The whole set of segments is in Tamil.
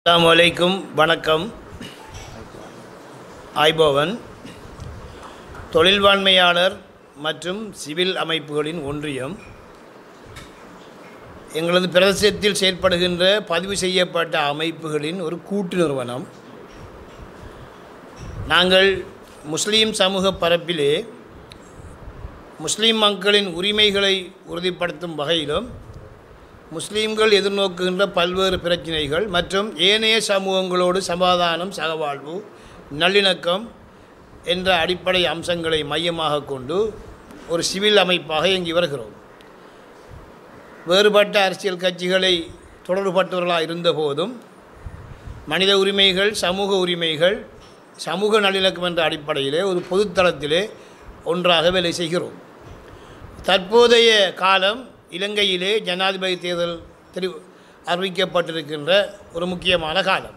அஸ்ஸலாமு அலைக்கும். வணக்கம். ஆய்பவன் தொழில்வாண்மையாளர் மற்றும் சிவில் அமைப்புகளின் ஒன்றியம் எங்களது பிரதேசத்தில் செயல்படுகின்ற பதிவு செய்யப்பட்ட அமைப்புகளின் ஒரு கூட்டு நிறுவனம். நாங்கள் முஸ்லீம் சமூக பரப்பிலே முஸ்லீம் மக்களின் உரிமைகளை உறுதிப்படுத்தும் வகையிலும் முஸ்லீம்கள் எதிர்நோக்குகின்ற பல்வேறு பிரச்சினைகள் மற்றும் ஏனைய சமூகங்களோடு சமாதானம், சகவாழ்வு, நல்லிணக்கம் என்ற அடிப்படை அம்சங்களை மையமாக கொண்டு ஒரு சிவில் அமைப்பாக இயங்கி வருகிறோம். வேறுபட்ட அரசியல் கட்சிகளை தொடர்புபட்டவர்களாக இருந்தபோதும் மனித உரிமைகள், சமூக உரிமைகள், சமூக நல்லிணக்கம் என்ற அடிப்படையிலே ஒரு பொதுத்தளத்திலே ஒன்றாக வேலை செய்கிறோம். தற்போதைய காலம் இலங்கையிலே ஜனாதிபதி தேர்தல் அறிவிக்கப்பட்டிருக்கின்ற ஒரு முக்கியமான காலம்.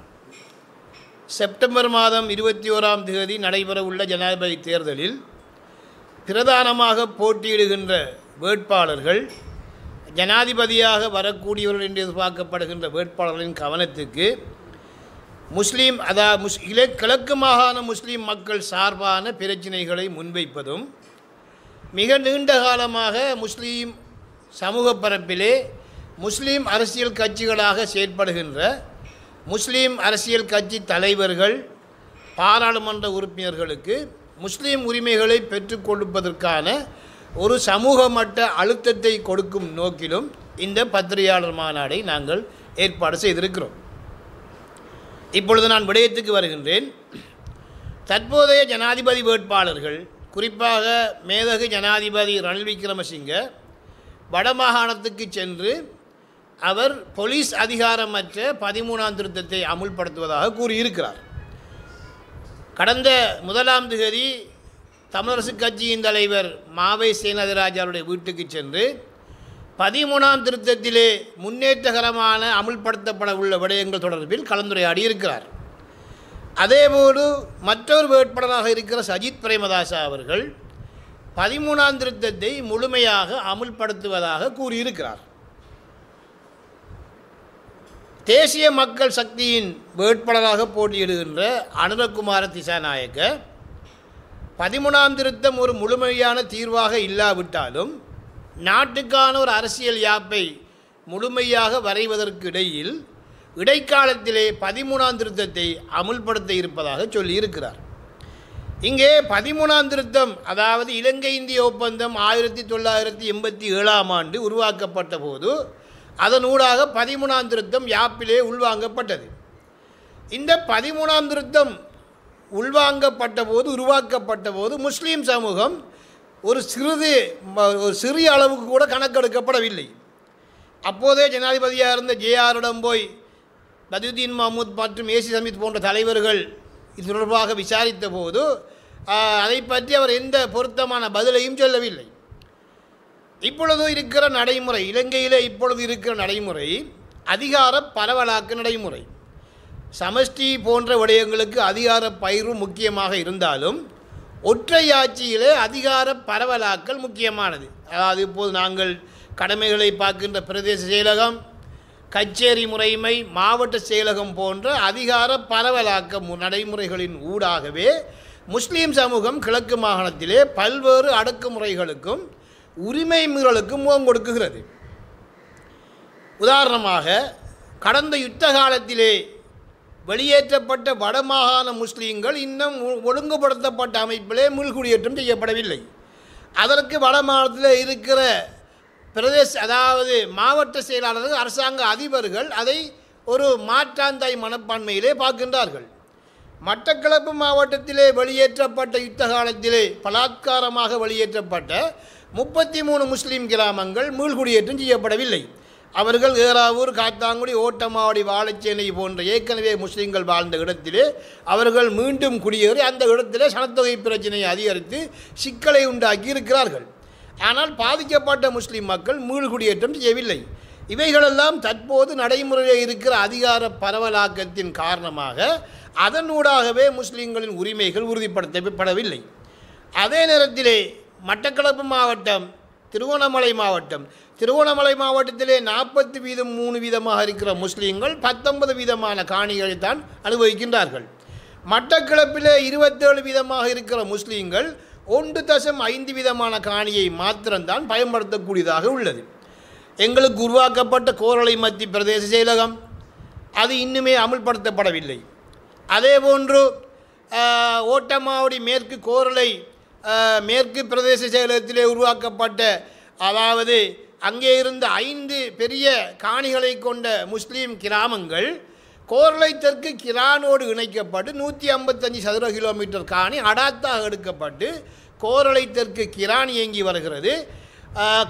செப்டம்பர் மாதம் 21ஆம் தேதி நடைபெறவுள்ள ஜனாதிபதி தேர்தலில் பிரதானமாக போட்டியிடுகின்ற வேட்பாளர்கள், ஜனாதிபதியாக வரக்கூடியவர்கள் என்று எதிர்பார்க்கப்படுகின்ற வேட்பாளர்களின் கவனத்துக்கு முஸ்லீம் கிழக்கு மாகாண முஸ்லீம் மக்கள் சார்பான பிரச்சினைகளை முன்வைப்பதும், மிக நீண்ட காலமாக முஸ்லீம் சமூக பரப்பிலே முஸ்லீம் அரசியல் கட்சிகளாக செயல்படுகின்ற முஸ்லீம் அரசியல் கட்சி தலைவர்கள், பாராளுமன்ற உறுப்பினர்களுக்கு முஸ்லீம் உரிமைகளை பெற்றுக் கொடுப்பதற்கான ஒரு சமூக மட்ட அழுத்தத்தை கொடுக்கும் நோக்கிலும் இந்த பத்திரிகையாளர் மாநாடை நாங்கள் ஏற்பாடு செய்திருக்கிறோம். இப்பொழுது நான் விடயத்துக்கு வருகின்றேன். தற்போதைய ஜனாதிபதி வேட்பாளர்கள், குறிப்பாக மேதகு ஜனாதிபதி ரணில் விக்ரமசிங்க வடமாகாணத்துக்கு சென்று அவர் போலீஸ் அதிகாரமற்ற 13ஆம் திருத்தத்தை அமுல்படுத்துவதாக கூறியிருக்கிறார். கடந்த 1ஆம் தேதி தமிழரசு கட்சியின் தலைவர் மாவை சேனாதிராஜாவுடைய வீட்டுக்கு சென்று 13ஆம் திருத்தத்திலே முன்னேற்றகரமான அமுல்படுத்தப்பட உள்ள விடயங்கள் தொடர்பில் கலந்துரையாடி இருக்கிறார். அதேபோது மற்றொரு வேட்பாளராக இருக்கிற சஜித் பிரேமதாசா அவர்கள் 13ஆம் திருத்தத்தை முழுமையாக அமுல்படுத்துவதாக கூறியிருக்கிறார். தேசிய மக்கள் சக்தியின் வேட்பாளராக போட்டியிடுகின்ற அனுரகுமார திசாநாயக்க 13ஆம் திருத்தம் ஒரு முழுமையான தீர்வாக இல்லாவிட்டாலும் நாட்டுக்கான ஒரு அரசியல் யாப்பை முழுமையாக வரைவதற்கு இடைக்காலத்திலே 13ஆம் திருத்தத்தை அமுல்படுத்த இருப்பதாக சொல்லியிருக்கிறார். இங்கே 13ஆம் திருத்தம், அதாவது இலங்கை இந்திய ஒப்பந்தம் 1987ஆம் ஆண்டு உருவாக்கப்பட்ட போது அதனூடாக 13ஆம் திருத்தம் யாப்பிலே உள்வாங்கப்பட்டது. இந்த 13ஆம் திருத்தம் உருவாக்கப்பட்ட போது முஸ்லீம் சமூகம் ஒரு சிறிய அளவுக்கு கூட கணக்கெடுக்கப்படவில்லை. அப்போதே ஜனாதிபதியாக இருந்த ஜேஆரிடம் போய் பதுதீன் மஹமூத் மற்றும் ஏசி சமீத் போன்ற தலைவர்கள் இது தொடர்பாக விசாரித்த போது அதை பற்றி அவர் எந்த பொருத்தமான பதிலையும் சொல்லவில்லை. இப்பொழுது இருக்கிற நடைமுறை, இலங்கையில் இப்பொழுது இருக்கிற நடைமுறை அதிகார பரவலாக்க நடைமுறை. சமஷ்டி போன்ற விடயங்களுக்கு அதிகார பகிர்வு முக்கியமாக இருந்தாலும் ஒற்றையாட்சியிலே அதிகார பரவலாக்கல் முக்கியமானது. அதாவது இப்போது நாங்கள் கடமைகளை பார்க்கின்ற பிரதேச செயலகம், கச்சேரி முறைமை, மாவட்ட செயலகம் போன்ற அதிகார பரவலாக்க நடைமுறைகளின் ஊடாகவே முஸ்லீம் சமூகம் கிழக்கு மாகாணத்திலே பல்வேறு அடக்குமுறைகளுக்கும் உரிமை மீறலுக்கும் முகம் கொடுக்குகிறது. உதாரணமாக, கடந்த யுத்த காலத்திலே வெளியேற்றப்பட்ட வடமாகாண முஸ்லீம்கள் இன்னும் ஒழுங்குபடுத்தப்பட்ட அமைப்பிலே மீள்குடியேற்றம் செய்யப்படவில்லை. அதற்கு வடமாகாணத்தில் இருக்கிற அதாவது மாவட்ட செயலாளர்கள், அரசாங்க அதிபர்கள் அதை ஒரு மாற்றாந்தாய் மனப்பான்மையிலே பார்க்கின்றார்கள். மட்டக்களப்பு மாவட்டத்திலே வெளியேற்றப்பட்ட யுத்த காலத்திலே பலாத்காரமாக வெளியேற்றப்பட்ட 33 முஸ்லீம் கிராமங்கள் மீள்குடியேற்றம் செய்யப்படவில்லை. அவர்கள் ஏறாவூர், காத்தாங்குடி, ஓட்டமாவடி, வாழைச்சேனை போன்ற ஏற்கனவே முஸ்லீம்கள் வாழ்ந்த இடத்திலே அவர்கள் மீண்டும் குடியேறி அந்த இடத்திலே சனத்தொகை பிரச்சனையை அதிகரித்து சிக்கலை உண்டாக்கி இருக்கிறார்கள். ஆனால் பாதிக்கப்பட்ட முஸ்லீம் மக்கள் மீள்குடியேற்றம் செய்யவில்லை. இவைகளெல்லாம் தற்போது நடைமுறையில் இருக்கிற அதிகார பரவலாக்கத்தின் காரணமாக அதனூடாகவே முஸ்லீம்களின் உரிமைகள் உறுதிப்படுத்தப்படவில்லை. அதே நேரத்திலே மட்டக்களப்பு மாவட்டம் திருகோணமலை மாவட்டம். திருகோணமலை மாவட்டத்திலே 40% வீதமாக இருக்கிற முஸ்லீம்கள் 19 வீதமான காணிகளை தான் அனுபவிக்கின்றார்கள். மட்டக்களப்பிலே 27 வீதமாக இருக்கிற முஸ்லீம்கள் 1.5 வீதமான காணியை மாத்திரம்தான் பயன்படுத்தக்கூடியதாக உள்ளது. எங்களுக்கு உருவாக்கப்பட்ட கோரளை மத்தி பிரதேச செயலகம் அது இன்னுமே அமுல்படுத்தப்படவில்லை. அதேபோன்று ஓட்டமாவடி மேற்கு கோரளை மேற்கு பிரதேச செயலகத்திலே உருவாக்கப்பட்ட, அதாவது அங்கே இருந்த 5 பெரிய காணிகளை கொண்ட முஸ்லீம் கிராமங்கள் கோரளை தெற்கு கிரானோடு இணைக்கப்பட்டு 155 சதுர கிலோமீட்டர் காணி அடாத்தாக எடுக்கப்பட்டு கோரளை தெற்கு கிரான் இயங்கி வருகிறது.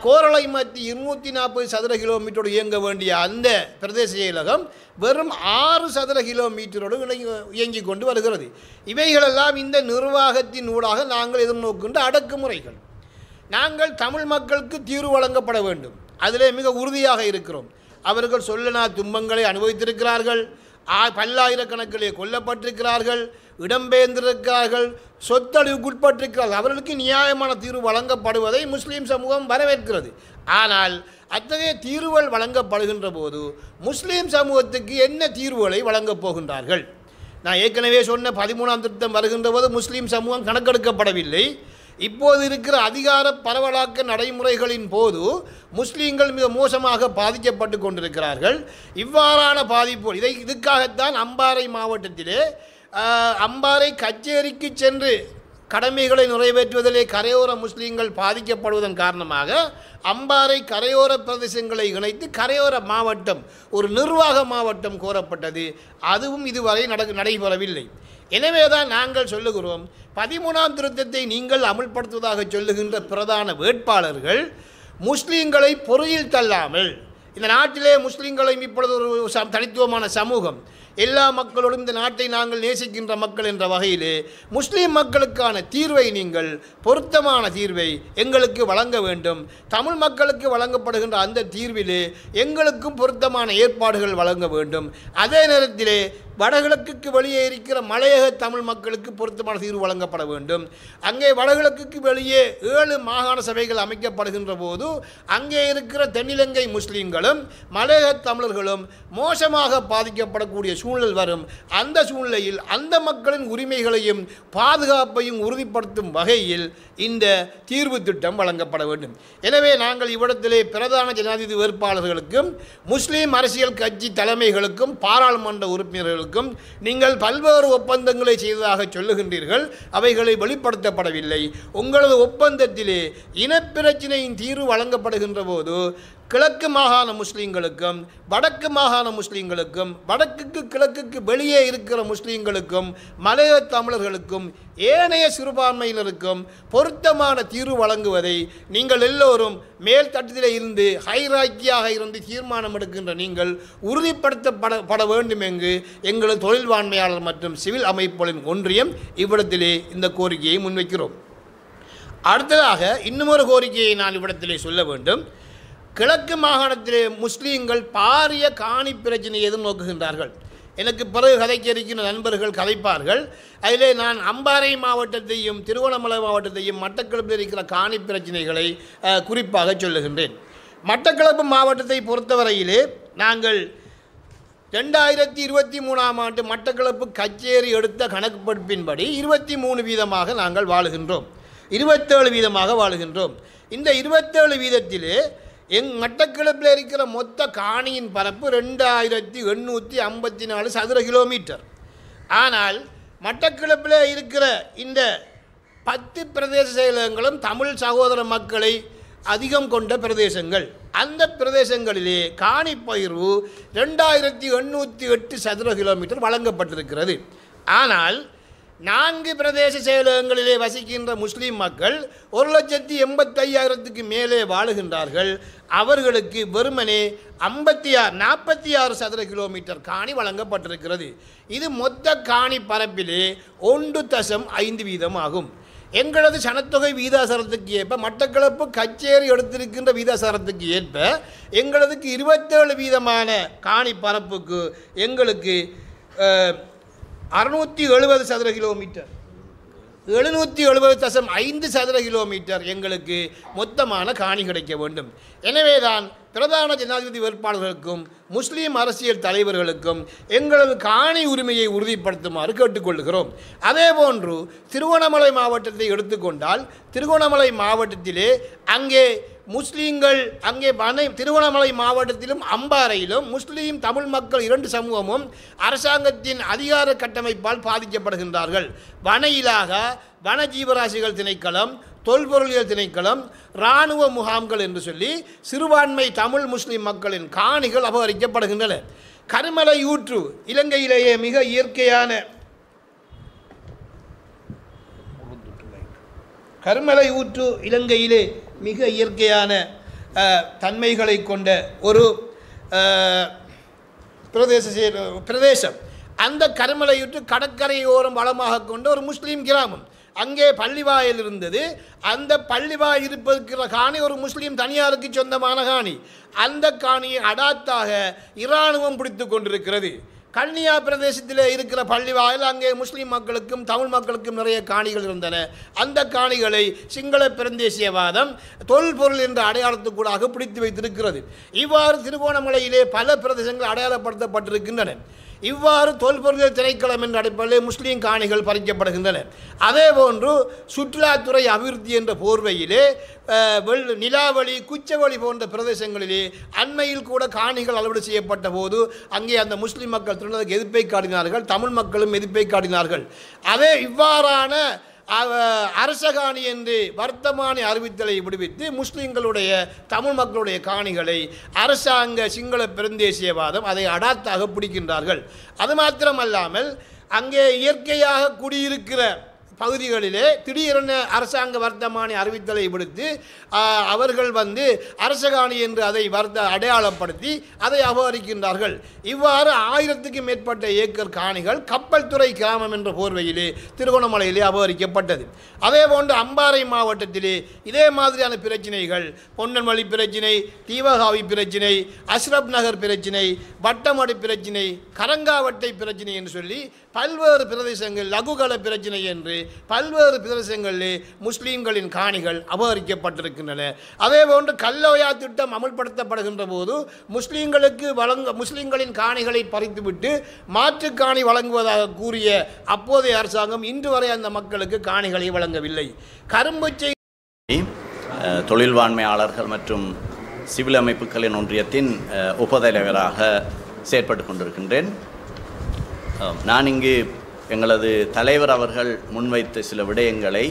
கோரளை மத்தி 240 சதுர கிலோமீட்டரோடு இயங்க வேண்டிய அந்த பிரதேச செயலகம் வெறும் 6 சதுர கிலோமீட்டரோடு இயங்கி கொண்டு வருகிறது. இவைகளெல்லாம் இந்த நிர்வாகத்தின் ஊடாக நாங்கள் எதிர்நோக்கின்ற அடக்குமுறைகள். நாங்கள் தமிழ் மக்களுக்கு தீர்வு வழங்கப்பட வேண்டும், அதிலே மிக உறுதியாக இருக்கிறோம். அவர்கள் சொல்லனா துன்பங்களை அனுபவித்திருக்கிறார்கள், பல்லாயிரக்கணக்கிலே கொல்லப்பட்டிருக்கிறார்கள், இடம்பெயர்ந்திருக்கிறார்கள், சொத்தழிவுக்குட்பட்டிருக்கிறார்கள். அவர்களுக்கு நியாயமான தீர்வு வழங்கப்படுவதை முஸ்லீம் சமூகம் வரவேற்கிறது. ஆனால் அத்தகைய தீர்வுகள் வழங்கப்படுகின்ற போது முஸ்லீம் சமூகத்துக்கு என்ன தீர்வுகளை வழங்கப் போகின்றார்கள்? நான் ஏற்கனவே சொன்ன 13ஆம் திருத்தம் வருகின்ற போது முஸ்லீம் சமூகம் கணக்கெடுக்கப்படவில்லை. இப்போது இருக்கிற அதிகார பரவலாக்க நடைமுறைகளின் போது முஸ்லீம்கள் மிக மோசமாக பாதிக்கப்பட்டு கொண்டிருக்கிறார்கள். இவ்வாறான பாதிப்பு இதுக்காகத்தான் அம்பாறை மாவட்டத்திலே அம்பாறை கச்சேரிக்கு சென்று கடமைகளை நிறைவேற்றுவதிலே கரையோர முஸ்லீம்கள் பாதிக்கப்படுவதன் காரணமாக அம்பாறை கரையோர பிரதேசங்களை இணைத்து கரையோர மாவட்டம், ஒரு நிர்வாக மாவட்டம் கோரப்பட்டது. அதுவும் இதுவரை நடைபெறவில்லை. எனவே தான் நாங்கள் சொல்லுகிறோம், 13ஆம் திருத்தத்தை நீங்கள் அமுல்படுத்துவதாக சொல்லுகின்ற பிரதான வேட்பாளர்கள் முஸ்லீம்களை பொறியில் தள்ளாமல், இந்த நாட்டிலே முஸ்லீம்களையும் இப்பொழுது ஒரு தனித்துவமான சமூகம், எல்லா மக்களோடும் இந்த நாட்டை நாங்கள் நேசிக்கின்ற மக்கள் என்ற வகையிலே முஸ்லீம் மக்களுக்கான தீர்வை, நீங்கள் பொருத்தமான தீர்வை எங்களுக்கு வழங்க வேண்டும். தமிழ் மக்களுக்கு வழங்கப்படுகின்ற அந்த தீர்விலே எங்களுக்கும் பொருத்தமான ஏற்பாடுகள் வழங்க வேண்டும். அதே நேரத்திலே வடகிழக்குக்கு வெளியே இருக்கிற மலையக தமிழ் மக்களுக்கு பொருத்தமான தீர்வு வழங்கப்பட வேண்டும். அங்கே வடகிழக்குக்கு வெளியே 7 மாகாண சபைகள் அமைக்கப்படுகின்ற போது அங்கே இருக்கிற தென்னிலங்கை முஸ்லீம்களும் மலையக தமிழர்களும் மோசமாக பாதிக்கப்படக்கூடிய சூழல் வரும். அந்த சூழ்நிலையில் அந்த மக்களின் உரிமைகளையும் பாதுகாப்பையும் உறுதிப்படுத்தும் வகையில் இந்த தீர்வு திட்டம் வழங்கப்பட வேண்டும். எனவே நாங்கள் இவ்விடத்திலே பிரதான ஜனாதிபதி வேட்பாளர்களுக்கும் முஸ்லீம் அரசியல் கட்சி தலைமைகளுக்கும் பாராளுமன்ற உறுப்பினர்களுக்கும் நீங்கள் பல்வேறு ஒப்பந்தங்களை செய்ததாக சொல்லுகின்றீர்கள், அவைகளை வெளிப்படுத்தப்படவில்லை. உங்களது ஒப்பந்தத்திலே இனப்பிரச்சினையின் தீர்வு வழங்கப்படுகின்ற போது கிழக்கு மாகாண முஸ்லீம்களுக்கும் வடக்கு மாகாண முஸ்லீம்களுக்கும் வடக்குக்கு கிழக்குக்கு வெளியே இருக்கிற முஸ்லீம்களுக்கும் மலைய தமிழர்களுக்கும் ஏனைய சிறுபான்மையினருக்கும் பொருத்தமான தீர்வு வழங்குவதை நீங்கள் எல்லோரும் மேல்தட்டத்திலே இருந்து ஹைராக்கியாக இருந்து தீர்மானம் எடுக்கின்ற நீங்கள் உறுதிப்படுத்தப்பட வேண்டும் என்று எங்களது தொழில்வாண்மையாளர் மற்றும் சிவில் அமைப்புகளின் ஒன்றியம் இவ்விடத்திலே இந்த கோரிக்கையை முன்வைக்கிறோம். அடுத்ததாக இன்னுமொரு கோரிக்கையை நான் இவ்விடத்திலே சொல்ல வேண்டும். கிழக்கு மாகாணத்திலே முஸ்லீம்கள் பாரிய காணி பிரச்சனையை எதிர்நோக்குகின்றார்கள். எனக்கு பிறகு கதைக்க இருக்கின்ற நண்பர்கள் கதைப்பார்கள். அதிலே நான் அம்பாறை மாவட்டத்தையும் திருவண்ணாமலை மாவட்டத்தையும் மட்டக்களப்பில் இருக்கிற காணி பிரச்சனைகளை குறிப்பாக சொல்லுகின்றேன். மட்டக்களப்பு மாவட்டத்தை பொறுத்தவரையிலே நாங்கள் 2023ஆம் ஆண்டு மட்டக்களப்பு கச்சேரி எடுத்த கணக்குப்படுப்பின்படி 23 வீதமாக நாங்கள் வாழுகின்றோம், 27 வீதமாக வாழுகின்றோம். இந்த 27 வீதத்திலே மட்டக்களப்பில் இருக்கிற மொத்த காணியின் பரப்பு 2854 சதுர கிலோமீட்டர். ஆனால் மட்டக்களப்பில் இருக்கிற இந்த 10 பிரதேச செயலகங்களும் தமிழ் சகோதர மக்களை அதிகம் கொண்ட பிரதேசங்கள். அந்த பிரதேசங்களிலே காணி பகிர்வு 2808 சதுர கிலோமீட்டர் வழங்கப்பட்டிருக்கிறது. ஆனால் 4 பிரதேச செயலகங்களிலே வசிக்கின்ற முஸ்லீம் மக்கள் 1,85,000க்கு மேலே வாழுகின்றார்கள். அவர்களுக்கு வெறுமனே 46 சதுர கிலோமீட்டர் காணி வழங்கப்பட்டிருக்கிறது. இது மொத்த காணி பரப்பிலே 1.5 வீதம் ஆகும். எங்களது சனத்தொகை வீதாசாரத்துக்கு ஏற்ப மட்டக்களப்பு கச்சேரி எடுத்திருக்கின்ற வீதாசாரத்துக்கு ஏற்ப எங்களதுக்கு 27 வீதமான காணி பரப்புக்கு எங்களுக்கு 670 சதுர கிலோமீட்டர் 770.5 சதுர கிலோமீட்டர் எங்களுக்கு மொத்தமான காணி கிடைக்க வேண்டும். எனவேதான் பிரதான ஜனாதிபதி வேட்பாளர்களுக்கும் முஸ்லீம் அரசியல் தலைவர்களுக்கும் எங்களது காணி உரிமையை உறுதிப்படுத்துமாறு கேட்டுக்கொள்கிறோம். அதேபோன்று திருகோணமலை மாவட்டத்தை எடுத்துக்கொண்டால் திருகோணமலை மாவட்டத்திலே அங்கே முஸ்லீம்கள் திருகோணமலை மாவட்டத்திலும் அம்பாறையிலும் முஸ்லீம் தமிழ் மக்கள் 2 சமூகமும் அரசாங்கத்தின் அதிகார கட்டமைப்பால் பாதிக்கப்படுகின்றார்கள். வன வனஜீவராசிகள் திணைக்களம், தொல்பொருளியல் திணைக்களம், இராணுவ முகாம்கள் என்று சொல்லி சிறுபான்மை தமிழ் முஸ்லீம் மக்களின் காணிகள் அபகரிக்கப்படுகின்றன. கருமலையூற்று இலங்கையிலேயே மிக இயற்கையான தன்மைகளை கொண்ட ஒரு பிரதேசம். அந்த கருமலையூற்று கடற்கரையோரம் வளமாக கொண்ட ஒரு முஸ்லீம் கிராமம். அங்கே பள்ளிவாயில் இருந்தது. அந்த பள்ளிவாயில் இருப்பதற்கிற காணி ஒரு முஸ்லீம் தனியாருக்கு சொந்தமான காணி. அந்த காணியை அடாத்தாக இராணுவம் பிடித்து கொண்டிருக்கிறது. கன்னியா பிரதேசத்தில் இருக்கிற பள்ளிவாயில் அங்கே முஸ்லீம் மக்களுக்கும் தமிழ் மக்களுக்கும் நிறைய காணிகள் இருந்தன. அந்த காணிகளை சிங்கள பிரதேசியவாதம் தொல்பொருள் என்ற அடையாளத்துக்கூடாக பிடித்து வைத்திருக்கிறது. இவ்வாறு திருகோணமலையிலே பல பிரதேசங்கள் அடையாளப்படுத்தப்பட்டிருக்கின்றன. இவ்வாறு தொல்பொருள் திணைக்களம் என்ற அடிப்படையில் முஸ்லீம் காணிகள் பறிக்கப்படுகின்றன. அதேபோன்று சுற்றுலாத்துறை அபிவிருத்தி என்ற போர்வையிலே நிலாவளி, குச்சவெளி போன்ற பிரதேசங்களிலே அண்மையில் கூட காணிகள் அளவீடு செய்யப்பட்ட போது அங்கே அந்த முஸ்லீம் மக்கள் திருநதற்கு எதிர்ப்பை காட்டினார்கள். தமிழ் மக்களும் எதிர்ப்பை காட்டினார்கள். அதே இவ்வாறான அரச காணி என்று வர்த்தமானி அறிவித்தலை விடுவித்து முஸ்லீம்களுடைய தமிழ் மக்களுடைய காணிகளை அரசாங்க சிங்கள பெருந்தேசியவாதம் அதை அடாத்தாக பிடிக்கின்றார்கள். அது மாத்திரமல்லாமல் அங்கே இயற்கையாக குடியிருக்கிற பகுதிகளிலே திடீரென அரசாங்க வர்த்தமானி அறிவித்தலை விடுத்து அவர்கள் அரசகாணி என்று அதை அடையாளப்படுத்தி அதை அபகரிக்கின்றார்கள். இவ்வாறு 1000க்கு மேற்பட்ட ஏக்கர் காணிகள் கப்பல் துறை கிராமம் என்ற போர்வையிலே திருகோணமலையிலே அபகரிக்கப்பட்டது. அதேபோன்று அம்பாறை மாவட்டத்திலே இதே மாதிரியான பிரச்சினைகள், பொன்னன்மொழி பிரச்சினை, தீவகாவி பிரச்சினை, அஸ்ரப் நகர் பிரச்சினை, வட்டமடி பிரச்சினை, கரங்காவட்டை பிரச்சினை என்று சொல்லி பல்வேறு பிரதேசங்கள், லகுகல பிரச்சினை என்று பல்வேறு பிரதேசங்களிலே முஸ்லீம்களின் காணிகள் அபகரிக்கப்பட்டிருக்கின்றன. அதேபோன்று கல்லோயா திட்டம் அமல்படுத்தப்படுகின்ற போது முஸ்லீம்களின் காணிகளை பறித்துவிட்டு மாற்று காணி வழங்குவதாக கூறிய அப்போதைய அரசாங்கம் இன்று வரை அந்த மக்களுக்கு காணிகளை வழங்கவில்லை. கரும்புச்சை தொழில்வாண்மையாளர்கள் மற்றும் சிவில் அமைப்புகளின் ஒன்றியத்தின் உபதலைவராக செயற்பட்டு கொண்டிருக்கின்றேன். நான் இங்கு எங்களது தலைவர் அவர்கள் முன்வைத்த சில விடயங்களை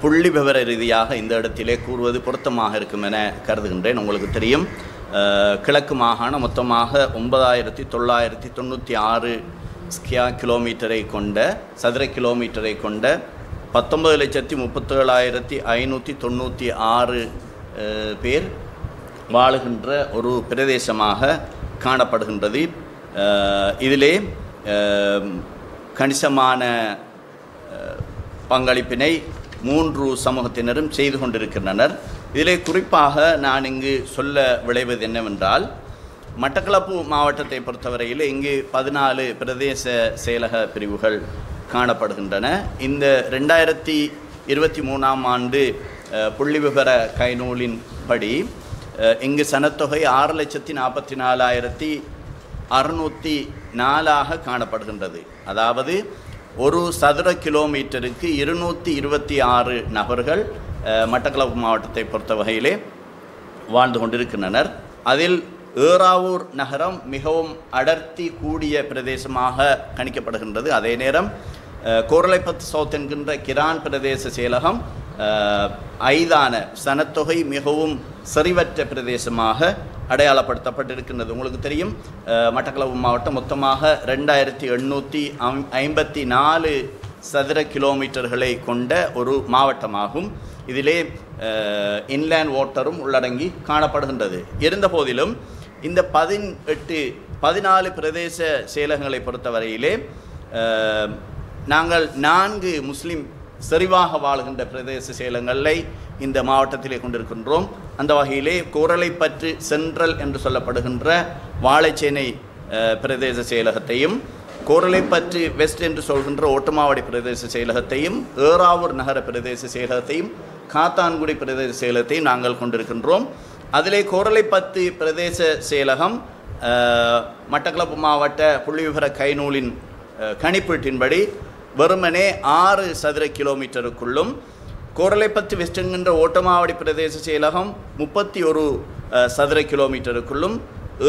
புள்ளி விவர ரீதியாக இந்த இடத்திலே கூறுவது பொருத்தமாக இருக்கும் என கருதுகின்றேன். உங்களுக்கு தெரியும், கிழக்கு மாகாணம் மொத்தமாக 9996 சதுர கிலோமீட்டரை கொண்ட 19,37,596 பேர் வாழுகின்ற ஒரு பிரதேசமாக காணப்படுகின்றது. இதிலே கணிசமான பங்களிப்பினை 3 சமூகத்தினரும் செய்து கொண்டிருக்கின்றனர். இதிலே குறிப்பாக நான் இங்கு சொல்ல விளைவது என்னவென்றால், மட்டக்களப்பு மாவட்டத்தை பொறுத்தவரையில் இங்கு 14 பிரதேச செயலக பிரிவுகள் காணப்படுகின்றன. இந்த 2023ஆம் ஆண்டு புள்ளிவிவர கைநூலின் படி இங்கு சனத்தொகை 6,44,604 காணப்படுகின்றது. அதாவது ஒரு சதுர கிலோமீட்டருக்கு 226 நபர்கள் மட்டக்களப்பு மாவட்டத்தை பொறுத்த வகையிலே வாழ்ந்து கொண்டிருக்கின்றனர். அதில் ஏறாவூர் நகரம் மிகவும் அடர்த்தி கூடிய பிரதேசமாக கணிக்கப்படுகின்றது. அதே நேரம் கோரளைப்பத்து சவுத் என்கின்ற கிரான் பிரதேச செயலகம் ஐதான சனத்தொகை மிகவும் செறிவற்ற பிரதேசமாக அடையாளப்படுத்தப்பட்டிருக்கின்றது. உங்களுக்கு தெரியும், மட்டக்களப்பு மாவட்டம் மொத்தமாக 2854 சதுர கிலோமீட்டர்களை கொண்ட ஒரு மாவட்டமாகும். இதிலே இன்லேண்ட் வாட்டரும் உள்ளடங்கி காணப்படுகின்றது. இருந்த போதிலும் இந்த 14 பிரதேச செயலகங்களை பொறுத்தவரையிலே நாங்கள் 4 முஸ்லிம் செறிவாக வாழ்கின்ற பிரதேச செயலகங்களை இந்த மாவட்டத்திலே கொண்டிருக்கின்றோம். அந்த வகையிலே கோரளைப்பற்று சென்ட்ரல் என்று சொல்லப்படுகின்ற வாழைச்சேனை பிரதேச செயலகத்தையும் கோரளைப்பற்று வெஸ்ட் என்று சொல்கின்ற ஓட்டமாவடி பிரதேச செயலகத்தையும், ஏறாவூர் நகர பிரதேச செயலகத்தையும், காத்தான்குடி பிரதேச செயலகத்தையும் நாங்கள் கொண்டிருக்கின்றோம். அதிலே கோரளைப்பற்று பிரதேச செயலகம் மட்டக்களப்பு மாவட்ட புள்ளிவிவர கைநூலின் கணிப்பீட்டின்படி வெறுமனே 6 சதுர கிலோமீட்டருக்குள்ளும், கோரளைப்பற்று வெஸ்ட் என்கின்ற ஓட்டமாவடி பிரதேச செயலகம் 31 சதுர கிலோமீட்டருக்குள்ளும்,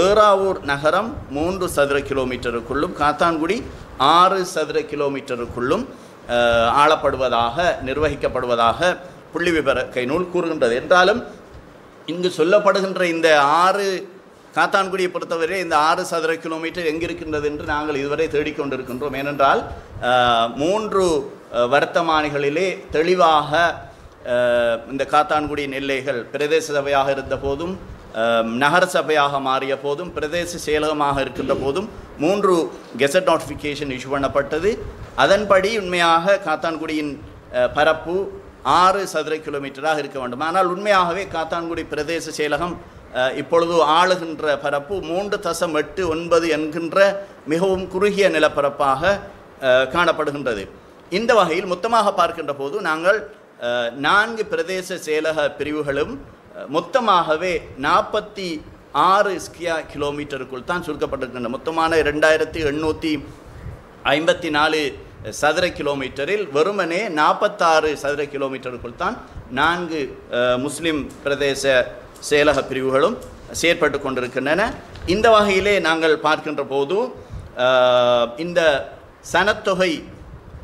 ஏறாவூர் நகரம் 3 சதுர கிலோமீட்டருக்குள்ளும், காத்தான்குடி 6 சதுர கிலோமீட்டருக்குள்ளும் ஆளப்படுவதாக நிர்வகிக்கப்படுவதாக புள்ளிவிவர கைநூல் கூறுகின்றது. என்றாலும் இங்கு சொல்லப்படுகின்ற இந்த 6 காத்தான்குடியை பொறுத்தவரை இந்த 6 சதுர கிலோமீட்டர் எங்கிருக்கின்றது என்று நாங்கள் இதுவரை தேடிக்கொண்டிருக்கின்றோம். ஏனென்றால் 3 வர்த்தமானிகளிலே தெளிவாக இந்த காத்தான்குடியின் எல்லைகள் பிரதேச சபையாக இருந்த போதும், நகர சபையாக மாறிய போதும், பிரதேச செயலகமாக இருக்கின்ற போதும் 3 கெசட் நோட்டிஃபிகேஷன் இஷ்யூ பண்ணப்பட்டது. அதன்படி உண்மையாக காத்தான்குடியின் பரப்பு 6 சதுர கிலோமீட்டராக இருக்க வேண்டும். ஆனால் உண்மையாகவே காத்தான்குடி பிரதேச செயலகம் இப்பொழுது ஆளுகின்ற பரப்பு 3.89 என்கின்ற மிகவும் குறுகிய நிலப்பரப்பாக காணப்படுகின்றது. இந்த வகையில் மொத்தமாக பார்க்கின்ற போது நாங்கள் 4 பிரதேச செயலக பிரிவுகளும் மொத்தமாகவே 46 ஸ்கொயர் கிலோமீட்டருக்குள் தான் சுருக்கப்பட்டிருக்கின்றன. மொத்தமான 2854 சதுர கிலோமீட்டரில் வெறுமனே 46 சதுர கிலோமீட்டருக்குள் தான் 4 முஸ்லிம் பிரதேச செயலக பிரிவுகளும் செயற்பட்டு கொண்டிருக்கின்றன. இந்த வகையிலே நாங்கள் பார்க்கின்ற போது இந்த சனத்தொகை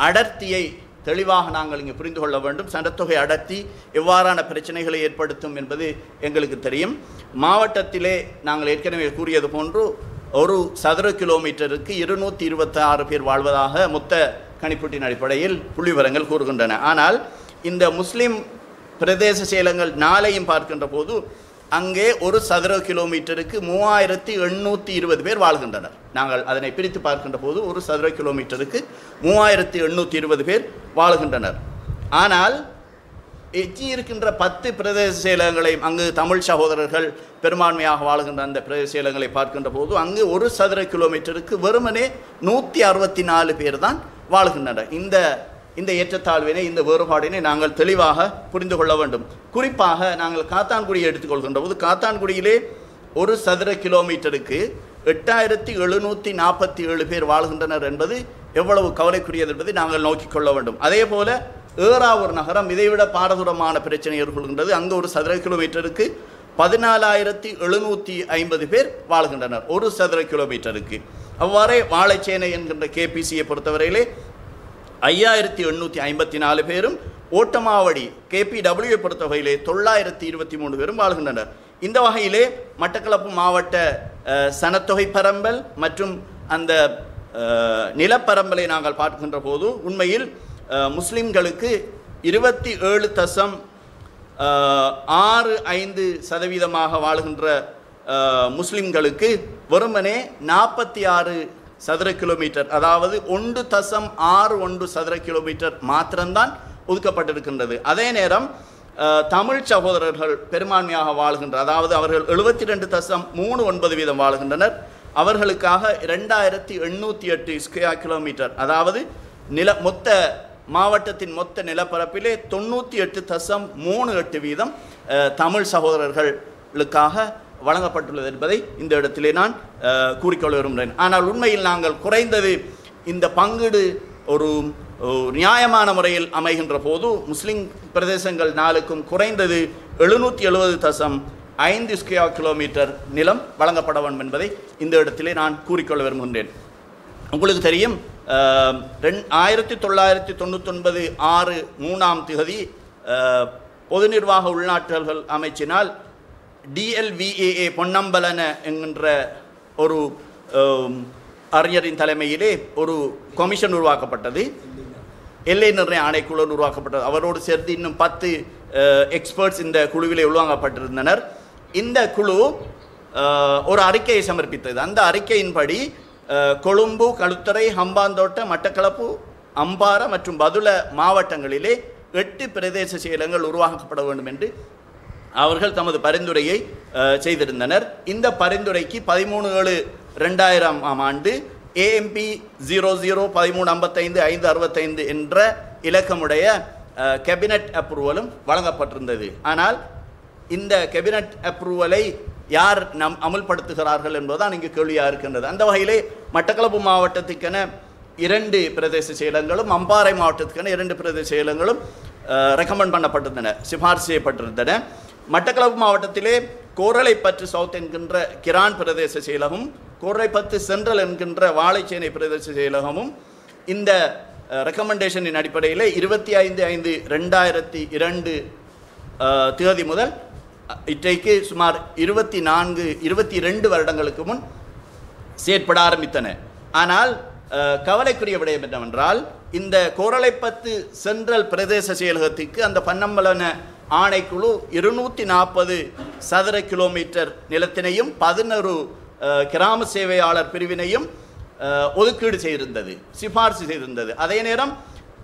அடர்த்தியை தெளிவாக நாங்கள் இங்கே புரிந்து கொள்ள வேண்டும். சனத்தொகை அடர்த்தி எவ்வாறான பிரச்சனைகளை ஏற்படுத்தும் என்பது எங்களுக்கு தெரியும். மாவட்டத்திலே நாங்கள் ஏற்கனவே கூறியது போன்று ஒரு சதுர கிலோமீட்டருக்கு 226 பேர் வாழ்வதாக மொத்த கணிப்பீட்டின் அடிப்படையில் புள்ளிவிவரங்கள் கூறுகின்றன. ஆனால் இந்த முஸ்லிம் பிரதேச செயலகங்கள் 4ஐயும் பார்க்கின்ற போது அங்கே ஒரு சதுர கிலோமீட்டருக்கு 3820 பேர் வாழ்கின்றனர். நாங்கள் அதனை பிரித்து பார்க்கின்ற போது ஒரு சதுர கிலோமீட்டருக்கு 3820 பேர் வாழ்கின்றனர். ஆனால் எஞ்சி இருக்கின்ற 10 பிரதேச செயலகங்களையும், அங்கு தமிழ் சகோதரர்கள் பெரும்பான்மையாக வாழ்கின்ற அந்த பிரதேச செயலகங்களை பார்க்கின்ற போது அங்கு ஒரு சதுர கிலோமீட்டருக்கு வெறுமனே 164 பேர் தான் வாழ்கின்றனர். இந்த ஏற்றத்தாழ்வினை, இந்த வேறுபாடினை நாங்கள் தெளிவாக புரிந்து கொள்ள வேண்டும். குறிப்பாக நாங்கள் காத்தான்குடியை எடுத்துக்கொள்கின்ற போது காத்தான்குடியிலே ஒரு சதுர கிலோமீட்டருக்கு 8747 பேர் வாழ்கின்றனர் என்பது எவ்வளவு கவலைக்குரியது என்பதை நாங்கள் நோக்கிக் கொள்ள வேண்டும். அதே போல ஏறாவூர் நகரம் இதைவிட பாரதூரமான பிரச்சனை எதிர்கொள்கின்றது. அங்கு ஒரு சதுர கிலோமீட்டருக்கு 14750 பேர் வாழ்கின்றனர் ஒரு சதுர கிலோமீட்டருக்கு. அவ்வாறே வாழைச்சேனை என்கின்ற கேபிசியை பொறுத்தவரையிலே 5854 பேரும், ஓட்டமாவடி கேபிடபிள்யூவை பொறுத்தவரையிலே 923 பேரும் வாழ்கின்றனர். இந்த வகையிலே மட்டக்களப்பு மாவட்ட சனத்தொகை பரம்பல் மற்றும் அந்த நிலப்பரம்பலை நாங்கள் பார்க்கின்ற போது உண்மையில் முஸ்லிம்களுக்கு 27.65% வாழ்கின்ற முஸ்லிம்களுக்கு வெறுமனே 46 சதுர கிலோமீட்டர், அதாவது 1.61 சதுர கிலோமீட்டர் மாத்திரம்தான் ஒதுக்கப்பட்டிருக்கின்றது. அதே நேரம் தமிழ் சகோதரர்கள் பெரும்பான்மையாக வாழ்கின்ற, அதாவது அவர்கள் 72.39% வாழ்கின்றனர். அவர்களுக்காக 2808 ஸ்கொயர் கிலோமீட்டர், அதாவது மொத்த மாவட்டத்தின் மொத்த நிலப்பரப்பிலே 98.38% தமிழ் சகோதரர்களுக்காக வழங்கப்பட்டுள்ளது என்பதை இந்த இடத்திலே நான் கூறிக்கொள்ள விரும்புகிறேன். ஆனால் உண்மையில் நாங்கள் குறைந்தது இந்த பங்கீடு ஒரு நியாயமான முறையில் அமைகின்ற போது முஸ்லிம் பிரதேசங்கள் 4க்கும் குறைந்தது 770.5 ஸ்கொயர் கிலோமீட்டர் நிலம் வழங்கப்பட வேண்டும் என்பதை இந்த இடத்திலே நான் கூறிக்கொள்ள விரும்புகின்றேன். உங்களுக்கு தெரியும், 1999 6 3ஆம் தேதி பொது நிர்வாக உள்நாட்டல்கள் அமைச்சினால் DLVAA பொன்னம்பலன என்கின்ற ஒரு அறிஞரின் தலைமையிலே ஒரு கமிஷன் உருவாக்கப்பட்டது. எல்லை நிர்ணய ஆணைக்குழு உருவாக்கப்பட்டது. அவரோடு சேர்த்து இன்னும் 10 எக்ஸ்பர்ட்ஸ் இந்த குழுவிலே உள்வாங்கப்பட்டிருந்தனர். இந்த குழு ஒரு அறிக்கையை சமர்ப்பித்தது. அந்த அறிக்கையின்படி கொழும்பு, களுத்துறை, ஹம்பாந்தோட்ட, மட்டக்களப்பு, அம்பாறை மற்றும் பதுள மாவட்டங்களிலே 8 பிரதேச செயலகங்கள் உருவாக்கப்பட வேண்டும் என்று அவர்கள் தமது பரிந்துரையை செய்திருந்தனர். இந்த பரிந்துரைக்கு 13/7/2000 ஆண்டு AMP 001355 என்ற இலக்கமுடைய கேபினட் அப்ரூவலும் வழங்கப்பட்டிருந்தது. ஆனால் இந்த கேபினட் அப்ரூவலை யார் அமுல்படுத்துகிறார்கள் என்பதுதான் இங்கு கேள்வியாக இருக்கின்றது. அந்த வகையிலே மட்டக்களப்பு மாவட்டத்துக்கென 2 பிரதேச செயலகங்களும் அம்பாறை மாவட்டத்துக்கான 2 பிரதேச செயலகங்களும் ரெக்கமெண்ட் பண்ணப்பட்டிருந்தன, சிபார்சு செய்யப்பட்டிருந்தன. மட்டக்களப்பு மாவட்டத்திலே கோரளைப்பற்று சவுத் என்கின்ற கிரான் பிரதேச செயலகமும் கோரளைப்பற்று சென்ட்ரல் என்கின்ற வாழைச்சேனை பிரதேச செயலகமும் இந்த ரெக்கமெண்டேஷனின் அடிப்படையில் 25/5/2002 தேதி முதல் இன்றைக்கு சுமார் 22 வருடங்களுக்கு முன் செயற்பட ஆரம்பித்தன. ஆனால் கவலைக்குரிய விடயம் என்னவென்றால், இந்த கோரளைப்பற்று சென்ட்ரல் பிரதேச செயலகத்திற்கு அந்த பன்னம்பலன ஆணைக்குழு 240 சதுர கிலோமீட்டர் நிலத்தினையும் 11 கிராம சேவையாளர் பிரிவினையும் ஒதுக்கீடு செய்திருந்தது, சிபார்சு செய்திருந்தது. அதே நேரம்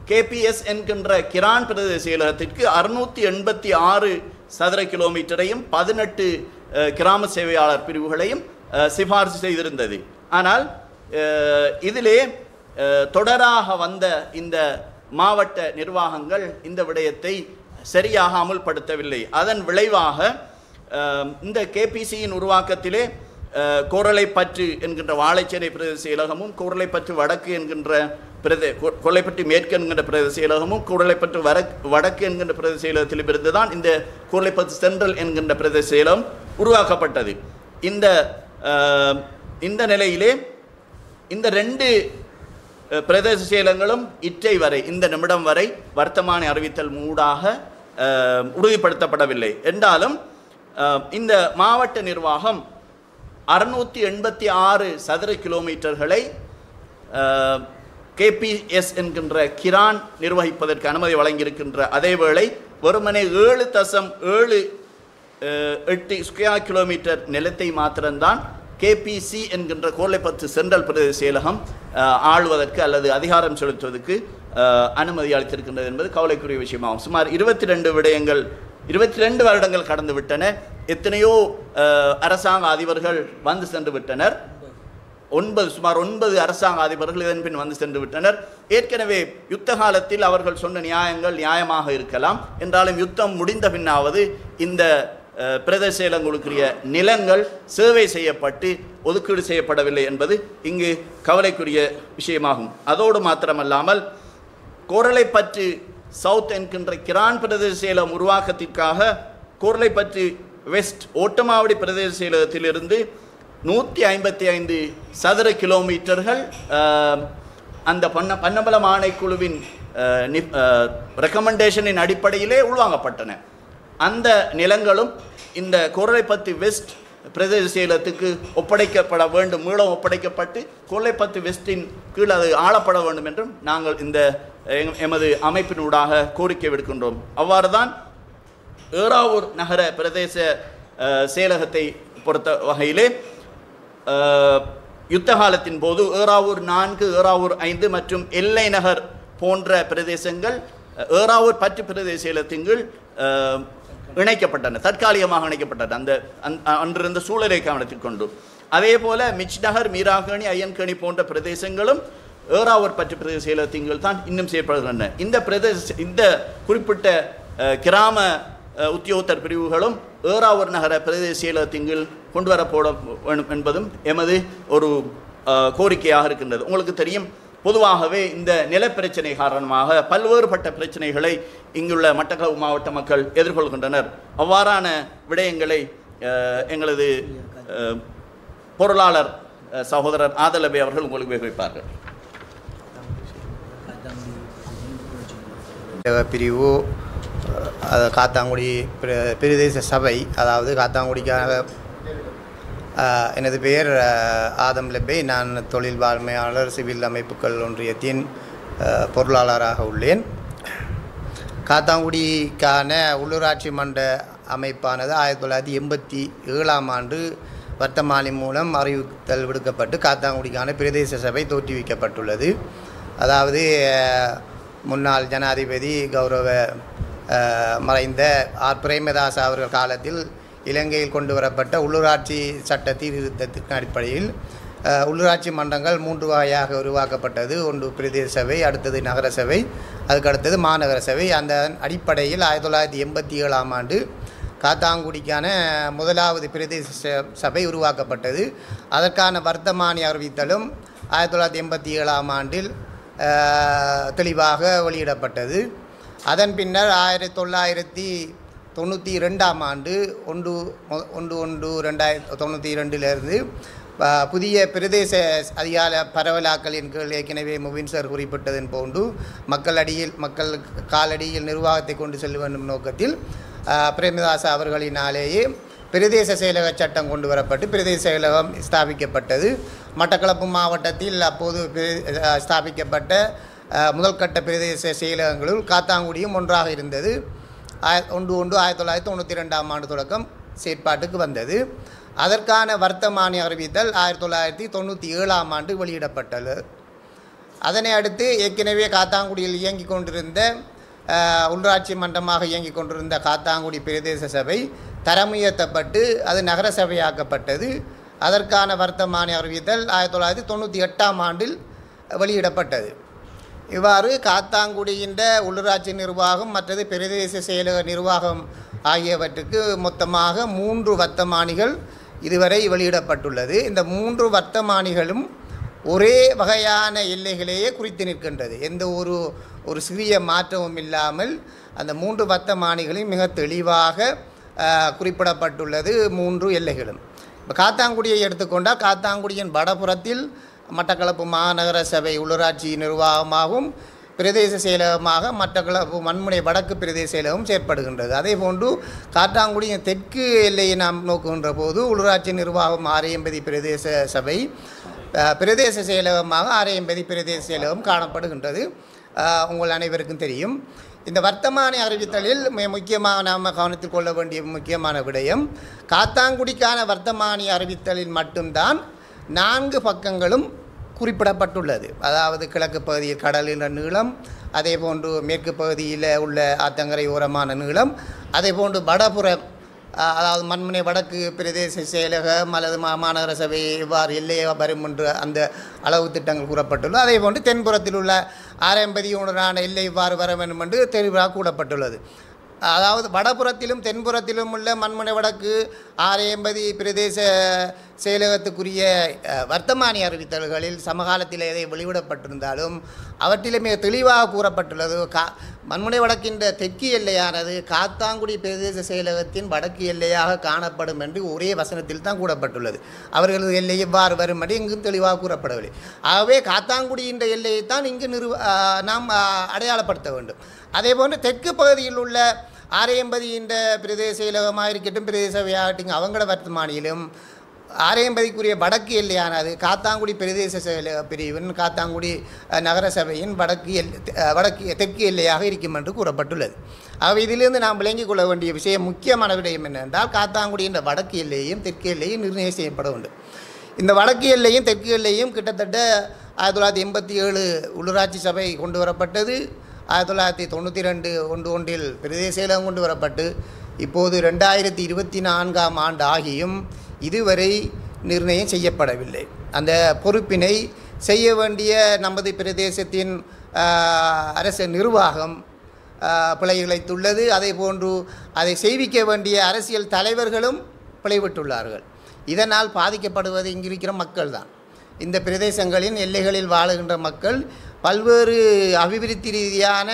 KPS என்கின்ற கிரான் பிரதேச செயலகத்திற்கு 686 சதுர கிலோமீட்டரையும் 18 கிராம சேவையாளர் பிரிவுகளையும் சிபார்சு செய்திருந்தது. ஆனால் இதிலே தொடராக வந்த இந்த மாவட்ட நிர்வாகங்கள் இந்த விடயத்தை சரியாக அமுல்படுத்தவில்லை. அதன் விளைவாக இந்த KPCயின் உருவாக்கத்திலே கோரளைப்பற்று என்கின்ற வாழைச்சேனை பிரதேச செயலகமும் கோரளைப்பற்று வடக்கு என்கின்ற கோரளைப்பற்று மேற்கு என்கின்ற பிரதேச செயலகமும் கோரளைப்பற்று வடக்கு என்கின்ற பிரதேச செயலகத்திலும் இருந்துதான் இந்த கோரளைப்பற்று சென்ட்ரல் என்கின்ற பிரதேச செயலகம் உருவாக்கப்பட்டது. இந்த நிலையிலே இந்த 2 பிரதேச செயலகங்களும் இற்றை வரை இந்த நிமிடம் வரை வர்த்தமானி அறிவித்தல் மூடாக உறுதிப்படுத்தப்படவில்லை என்றாலும் இந்த மாவட்ட நிர்வாகம் 686 சதுர கிலோமீட்டர்களை KPS என்கின்ற கிரான் நிர்வகிப்பதற்கு அனுமதி வழங்கியிருக்கின்ற அதேவேளை வெறுமனே 7.78 ஸ்கொயர் கிலோமீட்டர் நிலத்தை மாத்திரம்தான் KPC என்கின்ற கோரளைப்பற்று சென்ட்ரல் பிரதேச செயலகம் ஆளுவதற்கு அல்லது அதிகாரம் செலுத்துவதற்கு அனுமதி அளித்திருக்கின்றது என்பது கவலைக்குரிய விஷயமாகும். சுமார் 22 வருடங்கள் கடந்து விட்டன. எத்தனையோ அரசாங்க அதிபர்கள் வந்து சென்று விட்டனர். சுமார் 9 அரசாங்க அதிபர்கள் இதன் பின் வந்து சென்று விட்டனர். ஏற்கனவே யுத்த காலத்தில் அவர்கள் சொன்ன நியாயங்கள் நியாயமாக இருக்கலாம் என்றாலும் யுத்தம் முடிந்த பின்னாவது இந்த பிரதேச செயலகங்களுக்குரிய நிலங்கள் சேவை செய்யப்பட்டு ஒதுக்கீடு செய்யப்படவில்லை என்பது இங்கு கவலைக்குரிய விஷயமாகும். அதோடு மாத்திரமல்லாமல் கோரளைப்பற்று சவுத் என்கின்ற கிரான் பிரதேச செயலகம் உருவாக்கத்திற்காக கோரளைப்பற்று வெஸ்ட் ஓட்டமாவடி பிரதேச செயலகத்திலிருந்து 155 சதுர கிலோமீட்டர்கள் அந்த பன்னம்பலம் ஆணைக்குழுவின் ரெக்கமெண்டேஷனின் அடிப்படையிலே உள்வாங்கப்பட்டன. அந்த நிலங்களும் இந்த கோரளைப்பற்று வெஸ்ட் பிரதேச செயலகத்துக்கு ஒப்படைக்கப்பட வேண்டும், மீளம் ஒப்படைக்கப்பட்டு கோரளைப்பற்று வெஸ்டின் கீழ் அது ஆளப்பட வேண்டும் என்றும் நாங்கள் இந்த எமது அமைப்பினூடாக கோரிக்கை விடுக்கின்றோம். அவ்வாறு தான் ஏறாவூர் நகர பிரதேச செயலகத்தை பொறுத்த வகையிலே யுத்த காலத்தின் போது ஏறாவூர் 4, ஏறாவூர் 5 மற்றும் எல்லை நகர் போன்ற பிரதேசங்கள் ஏறாவூர் பற்று பிரதேச செயலகத்தின் கீழ் இணைக்கப்பட்டன, தற்காலிகமாக இணைக்கப்பட்டன அந்த அன்றிருந்த சூழலை கவனத்தில் கொண்டு. அதே போல மிச்நகர், மீராகணி, ஐயன்கணி போன்ற பிரதேசங்களும் ஏறாவூர் பற்று பிரதேச செயலகத்தின் கீழ் தான் இன்னும் செய்யப்படுகின்றன. இந்த குறிப்பிட்ட கிராம உத்தியோகத்தர் பிரிவுகளும் ஏறாவூர் நகர பிரதேச செயலகத்தின் கீழ் கொண்டு வரப்பட வேண்டும் என்பதும் எமது ஒரு கோரிக்கையாக இருக்கின்றது. உங்களுக்கு தெரியும், பொதுவாகவே இந்த நிலப்பிரச்சனை காரணமாக பல்வேறுபட்ட பிரச்சனைகளை இங்குள்ள மட்டக்களப்பு மாவட்ட மக்கள் எதிர்கொள்கின்றனர். அவ்வாறான விடயங்களை எங்களது பொருளாளர் சகோதரர் ஆதலபே அவர்கள் உங்களுக்கு விவரிப்பார்கள். பிரிவு காத்தாங்குடி பிரதேச சபை, அதாவது காத்தாங்குடிக்காக எனது பெயர் ஆதம் லெப்பே. நான் தொழில் வாழ்மையாளர் சிவில் அமைப்புகள் ஒன்றியத்தின் பொருளாளராக உள்ளேன். காத்தாங்குடிக்கான உள்ளூராட்சி மன்ற அமைப்பானது 1987ஆம் ஆண்டு வர்த்தமானி மூலம் அறிவித்தல் விடுக்கப்பட்டு காத்தாங்குடிக்கான பிரதேச சபை தோற்றுவிக்கப்பட்டுள்ளது. அதாவது முன்னாள் ஜனாதிபதி கௌரவ மறைந்த ஆர் பிரேமதாஸ் அவர்கள் காலத்தில் இலங்கையில் கொண்டு வரப்பட்ட உள்ளூராட்சி சட்ட சீர்திருத்தத்தின் அடிப்படையில் உள்ளூராட்சி மன்றங்கள் 3 வகையாக உருவாக்கப்பட்டது. ஒன்று பிரதேச சபை, அடுத்தது நகர சபை, அதுக்கு அடுத்தது மாநகர சபை. அந்த அடிப்படையில் 1987ஆம் ஆண்டு காத்தாங்குடிக்கான முதலாவது பிரதேச சபை உருவாக்கப்பட்டது. அதற்கான வர்த்தமானி அறிவித்தலும் 1987ஆம் ஆண்டில் தெளிவாக வெளியிடப்பட்டது. அதன் பின்னர் 1992ஆம் ஆண்டு 1/1/2092 புதிய பிரதேச அதிகார பரவலாக்கலின் கீழ் ஏற்கனவே முபின் சார் குறிப்பிட்டதன் போன்று மக்கள் காலடியில் நிர்வாகத்தை கொண்டு செல்ல வேண்டும் நோக்கத்தில் பிரேமதாஸ் அவர்களினாலேயே பிரதேச செயலக சட்டம் கொண்டு வரப்பட்டு பிரதேச செயலகம் ஸ்தாபிக்கப்பட்டது. மட்டக்களப்பு மாவட்டத்தில் அப்போது ஸ்தாபிக்கப்பட்ட முதல்கட்ட பிரதேச செயலகங்களுள் காத்தாங்குடியும் ஒன்றாக இருந்தது. 1992ஆம் ஆண்டு தொடக்கம் செயற்பாட்டுக்கு வந்தது. அதற்கான வர்த்தமானி அறிவித்தல் 1997ஆம் ஆண்டு வெளியிடப்பட்டது. அதனை அடுத்து ஏற்கனவே காத்தாங்குடியில் இயங்கிக் கொண்டிருந்த உள்ளாட்சி மன்றமாக இயங்கிக் கொண்டிருந்த காத்தாங்குடி பிரதேச சபை தரம் உயர்த்தப்பட்டு அது நகர சபையாக்கப்பட்டது. அதற்கான வர்த்தமானி அறிவித்தல் 1998ஆம் ஆண்டில் வெளியிடப்பட்டது. இவ்வாறு காத்தாங்குடியின் உள்ளூராட்சி நிர்வாகம் மற்றது பிரதேச செயலக நிர்வாகம் ஆகியவற்றுக்கு மொத்தமாக 3 வர்த்தமானிகள் இதுவரை வெளியிடப்பட்டுள்ளது. இந்த 3 வர்த்தமானிகளும் ஒரே வகையான எல்லைகளையே குறித்து நிற்கின்றது. எந்த ஒரு சிறிய மாற்றமும் இல்லாமல் அந்த 3 வர்த்தமானிகளையும் மிக தெளிவாக குறிப்பிடப்பட்டுள்ளது 3 எல்லைகளும். இப்போ காத்தாங்குடியை எடுத்துக்கொண்டால் காத்தாங்குடியின் வடபுறத்தில் மட்டக்களப்பு மாநகர சபை உள்ளூராட்சி நிர்வாகமாகவும் பிரதேச செயலகமாக மட்டக்களப்பு மண்முனை வடக்கு பிரதேச செயலகம் செயற்படுகின்றது. அதே போன்று காத்தாங்குடியின் தெற்கு எல்லையை நாம் நோக்குகின்ற போது உள்ளூராட்சி நிர்வாகம் ஆரையம்பதி பிரதேச சபை பிரதேச செயலகமாக ஆரையம்பதி பிரதேச செயலகம் காணப்படுகின்றது. உங்கள் அனைவருக்கும் தெரியும். இந்த வர்த்தமானி அறிவித்தலில் முக்கியமாக நாம் கவனத்தில் கொள்ள வேண்டிய முக்கியமான விடயம் காத்தாங்குடிக்கான வர்த்தமானி அறிவித்தலில் மட்டும்தான் 4 பக்கங்களும் குறிப்பிடப்பட்டுள்ளது. அதாவது கிழக்கு பகுதியில் கடலின் நீளம், அதே போன்று மேற்கு பகுதியில் உள்ள ஆத்தங்கரை ஓரமான நீளம், அதே போன்று வடபுறம் அதாவது மண்முனை வடக்கு பிரதேச செயலகம் அல்லது மாநகர சபை இவ்வாறு எல்லையே வரும் என்று அந்த அளவு திட்டங்கள் கூறப்பட்டுள்ளது. அதே போன்று தென்புறத்தில் உள்ள ஆரம்பதியுடனான எல்லை இவ்வாறு வர வேண்டும் என்று தெளிவாக கூறப்பட்டுள்ளது. அதாவது வடபுறத்திலும் தென்புறத்திலும் உள்ள மண்முனை வடக்கு ஆரையம்பதி பிரதேச செயலகத்துக்குரிய வர்த்தமானி அறிவித்தல்களில் சமகாலத்தில் எதை வெளியிடப்பட்டிருந்தாலும் அவற்றிலே மிக தெளிவாக கூறப்பட்டுள்ளது. மண்முனை வடக்கின் தெற்கு எல்லையானது காத்தாங்குடி பிரதேச செயலகத்தின் வடக்கு எல்லையாக காணப்படும் என்று ஒரே வசனத்தில் தான் கூறப்பட்டுள்ளது. அவர்களது எல்லை எவ்வாறு வரும் என்று இங்கும் தெளிவாக கூறப்படவில்லை. ஆகவே காத்தாங்குடியின் எல்லையைத்தான் இங்கு நாம் அடையாளப்படுத்த வேண்டும். அதேபோன்று தெற்கு பகுதியில் உள்ள ஆரையம்பதியின் பிரதேச செயலகமாக இருக்கட்டும் பிரதேச சபையாகட்டும் அவங்களோட வர்த்தமானியிலும் ஆரையம்பதிக்குரிய வடக்கு எல்லையானது காத்தாங்குடி பிரதேச செயலக பிரிவின் காத்தாங்குடி நகர சபையின் வடக்கு தெற்கு எல்லையாக இருக்கும் என்று கூறப்பட்டுள்ளது. ஆகவே இதிலிருந்து நாம் விளங்கிக் கொள்ள வேண்டிய விஷயம் முக்கியமான விடயம் என்னென்றால் காத்தாங்குடியின் வடக்கு எல்லையையும் தெற்கு எல்லையும் நிர்ணயம் செய்யப்பட வேண்டும். இந்த வடக்கு எல்லையும் தெற்கு எல்லையும் கிட்டத்தட்ட 1987 உள்ளூராட்சி சபை கொண்டு வரப்பட்டது. 1992 ஒன்றில் பிரதேச செயலகம் கொண்டு வரப்பட்டு இப்போது 2024ஆம் ஆண்டு ஆகியும் இதுவரை நிர்ணயம் செய்யப்படவில்லை. அந்த பொறுப்பினை செய்ய வேண்டிய நமது பிரதேசத்தின் அரசு நிர்வாகம் பிழையிழைத்துள்ளது. அதே போன்று அதை செய்விக்க வேண்டிய அரசியல் தலைவர்களும் பிழைவிட்டுள்ளார்கள். இதனால் பாதிக்கப்படுவது இங்கிருக்கிற மக்கள் தான். இந்த பிரதேசங்களின் எல்லைகளில் வாழுகின்ற மக்கள் பல்வேறு அபிவிருத்தி ரீதியான